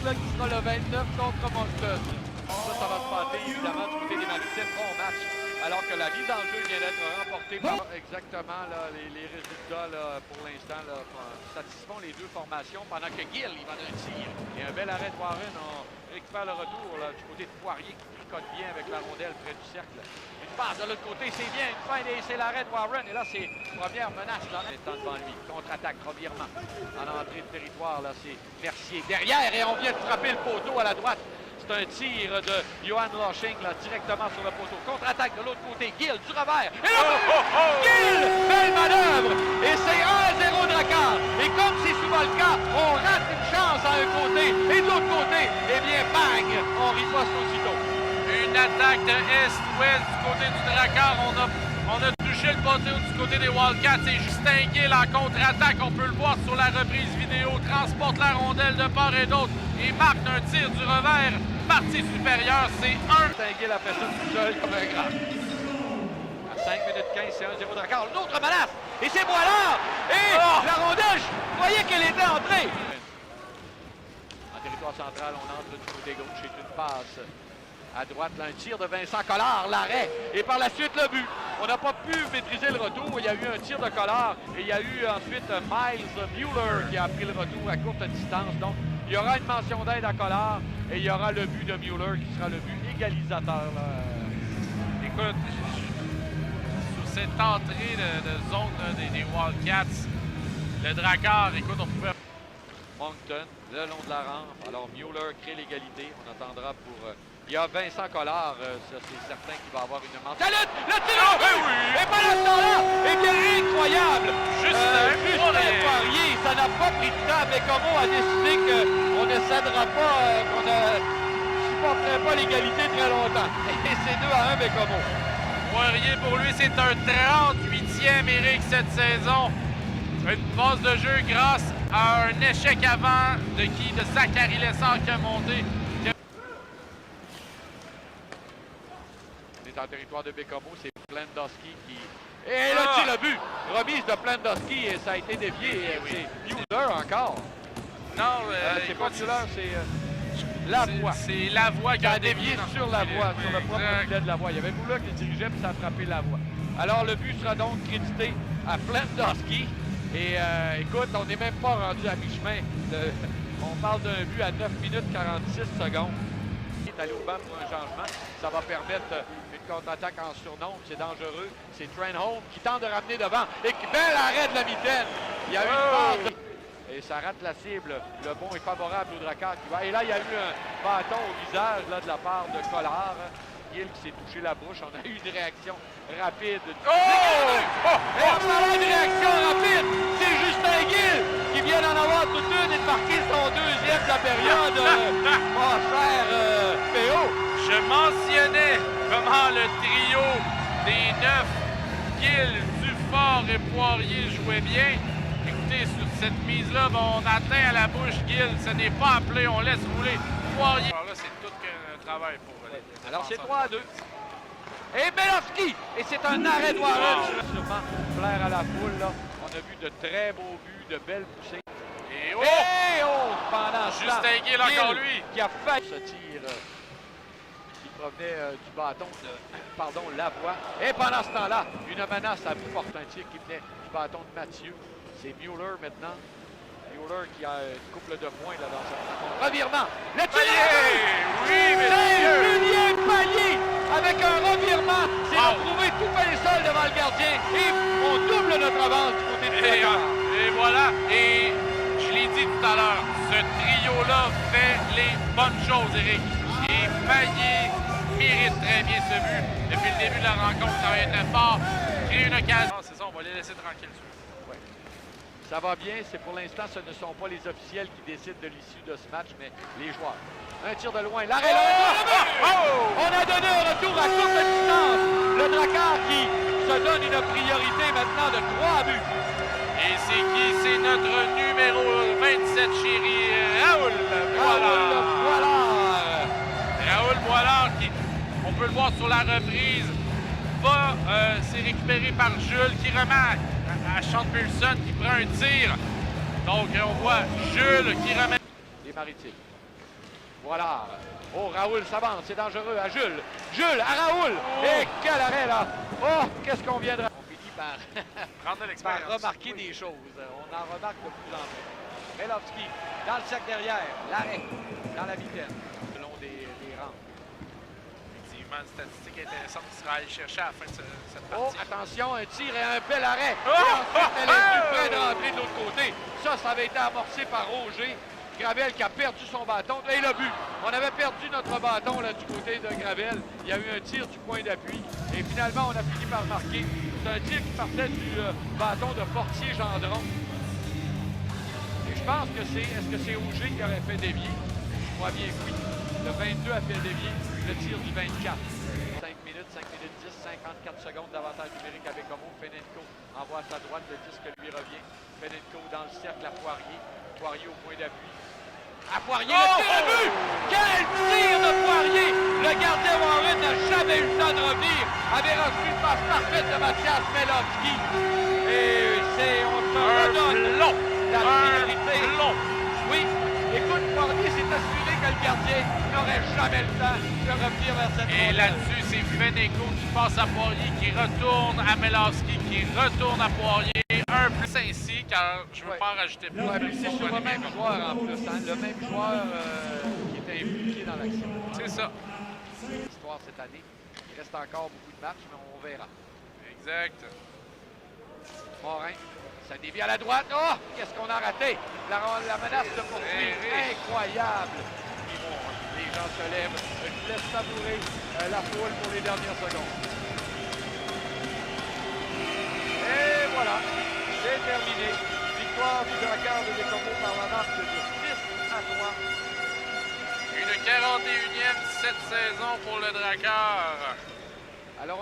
là, qui sera le 29 contre Moncton. Ça va se passer évidemment du côté des Maritimes. Bon match. Alors que la mise en jeu vient d'être remportée par exactement là, les résultats là, pour l'instant satisfont les deux formations pendant que Gill il va d'un tir. Et un bel arrêt de Warren. On récupère le retour là, du côté de Poirier qui tricote bien avec la rondelle près du cercle. Une passe de l'autre côté, c'est bien. Une fin et c'est l'arrêt de Warren. Et là, c'est première menace dans l'instant devant lui. Contre-attaque, revirement. En entrée de territoire, là, c'est Mercier. Derrière, et on vient de frapper le poteau à la droite. C'est un tir de Johan Loshing là, directement sur le poteau. Contre-attaque de l'autre côté. Gill du revers. Et là, Gill! Belle manœuvre! Et c'est 1-0 Drakkar. Et comme c'est souvent le cas, on rate une chance à un côté. Et de l'autre côté, eh bien, bang! On riposte aussitôt. Une attaque de Est-Ouest du côté du Drakkar. On a touché le poteau du côté des Wildcats. Et Justin Gill en contre-attaque. On peut le voir sur la reprise vidéo. Transporte la rondelle de part et d'autre. Et marque un tir du revers. Partie supérieure, c'est 1. Gill a fait ça tout seul comme un grand. À 5 minutes 15, c'est 1-0 Drakkar. Une autre menace. Et c'est Boilard. Et la rondelle, je voyais qu'elle était entrée. En territoire central, on entre du côté gauche. C'est une passe. À droite, là, un tir de Vincent Collard, l'arrêt. Et par la suite, le but. On n'a pas pu maîtriser le retour. Il y a eu un tir de Collard. Et il y a eu ensuite Miles Mueller qui a pris le retour à courte distance. Donc, il y aura une mention d'aide à Collard. Et il y aura le but de Mueller qui sera le but égalisateur. Là. Écoute, sur cette entrée de zone des Wildcats, le Drakkar, écoute, on pouvait... Moncton, le long de la rampe. Alors Mueller crée l'égalité. On attendra pour... il y a Vincent Collard, ça c'est certain qu'il va avoir une manche. Salut! Le tir! Oui! Et pendant ce temps-là, eh bien incroyable! Justin Poirier, ça n'a pas pris de temps. Bécomo a décidé qu'on ne cédera pas, qu'on ne supporterait pas l'égalité très longtemps. Et c'est 2-1 Bécomo. Poirier, pour lui, c'est un 38e Éric cette saison. Une passe de jeu grâce à un échec avant de Zachary Lessard qui a monté. En territoire de Bécomo, c'est Plandowski qui... Et là, c'est le but! Remise de Plandowski et ça a été dévié. C'est Mueller encore. Non, c'est pas Mueller, c'est Lavoie. C'est Lavoie qui a dévié sur Lavoie, sur le propre filet de Lavoie. Il y avait Mueller qui dirigeait puis ça a frappé Lavoie. Alors le but sera donc crédité à Plandowski. Et écoute, on n'est même pas rendu à mi-chemin. On parle d'un but à 9 minutes 46 secondes. Il est allé au banc pour un changement. Ça va permettre une contre-attaque en surnombre. C'est dangereux. C'est Trenholm qui tente de ramener devant. Et bel arrêt de la mitaine. Il y a eu une passe. Et ça rate la cible. Le bon est favorable au Drakkar qui va. Et là, il y a eu un bâton au visage là, de la part de Collard. Gill qui s'est touché la bouche. On a eu une réaction rapide. Et en parlant d'une réaction rapide, c'est Justin Gill qui vient d'en avoir toute une et de marquer son deuxième de la période. Mon cher P.O. Je mentionnais comment le trio des 9, Gill, Dufort et Poirier jouait bien. Écoutez, sur cette mise-là, on atteint à la bouche Gill. Ce n'est pas appelé, on laisse rouler Poirier. Alors là, c'est tout qu'un travail pour les alors c'est 3-2. Et Belowski! Et c'est un arrêt de Warren. Sûrement plaire à la foule. Là. On a vu de très beaux buts, de belles poussées. Et pendant Justin Gill, encore lui. Qui a fait ce tir qui provenait du bâton de Lavoie. Et pendant ce temps-là, une menace à bout porte un tir qui venait du bâton de Mathieu. C'est Mueller maintenant. Mueller qui a une couple de points là, dans sa revirement. Le tir! Oui, c'est Julien Palier avec un revirement. C'est retrouvé tout fait seul devant le gardien. Et on double notre avance du côté du Drakkar. Et voilà. Et je l'ai dit tout à l'heure, ce trio-là fait les bonnes choses, Éric. Et Palier mérite très bien ce but. Depuis le début de la rencontre, ça va être très fort. Créer une occasion. C'est ça, on va les laisser tranquilles. Ça va bien, c'est pour l'instant, ce ne sont pas les officiels qui décident de l'issue de ce match, mais les joueurs. Un tir de loin, l'arrêt On a donné un retour à courte distance. Le Drakkar qui se donne une priorité maintenant de 3 buts. Et c'est qui? C'est notre numéro 27, chéri, Raoul Boilard. Raoul Boilard qui, on peut le voir sur la reprise, c'est récupéré par Jules qui remet à Sean Pearson qui prend un tir. Donc on voit Jules qui remet. Les Maritimes. Voilà. Oh, Raoul s'avance, c'est dangereux à Jules. Jules, à Raoul! Et quel arrêt, là! Oh, qu'est-ce qu'on vient de... On finit par, Prendre de par l'expérience. remarquer des choses. On en remarque de plus en plus. Melovski, dans le sac derrière, l'arrêt, dans la vitesse, le long des rangs. Effectivement, une statistique intéressante qui sera allée chercher à la fin de cette Oh, partie. attention, un tir et un bel arrêt. Oh! Et ensuite, elle est plus Oh! près de rentrer de l'autre côté. Ça avait été amorcé par Roger. Gravel qui a perdu son bâton. Et le but. On avait perdu notre bâton là, du côté de Gravel. Il y a eu un tir du point d'appui. Et finalement, on a fini par marquer. C'est un tir qui partait du bâton de Fortier-Gendron. Et je pense que c'est... Est-ce que c'est Auger qui aurait fait dévier? Je crois bien que oui. Le 22 a fait dévier le tir du 24. 5 minutes 10, 54 secondes d'avantage numérique avec Como. Fenenco envoie à sa droite, le disque lui revient. Fenenco dans le cercle à Poirier. Poirier au point d'appui. À Poirier, le tir à but! Quel tir de Poirier! Le gardien Warren n'a jamais eu le temps de revenir. Avait reçu une passe parfaite de Mathias Melovski. Et on se redonne la priorité. Oui, écoute, Poirier s'est assuré que le gardien n'aurait jamais le temps de revenir vers cette Et rondelle. là-dessus, c'est Fenenco qui passe à Poirier, qui retourne à Melovski, qui retourne à Poirier. Un plus ainsi, car je ne veux Ouais. pas en rajouter plus. Ouais, puis c'est sur le même joueur en plus, hein, le même joueur qui était impliqué dans l'action. C'est ça. L'histoire cette année. Il reste encore beaucoup de matchs, mais on verra. Exact. Morin, ça dévie à la droite. Oh, qu'est-ce qu'on a raté? La menace de poursuite, incroyable. Et bon, les gens se lèvent. Je vous laisse savourer la foule pour les dernières secondes. Et voilà, c'est terminé. Victoire du Drakkar de Bécomo par la marque de 6-3. Une 41e cette saison pour le Drakkar.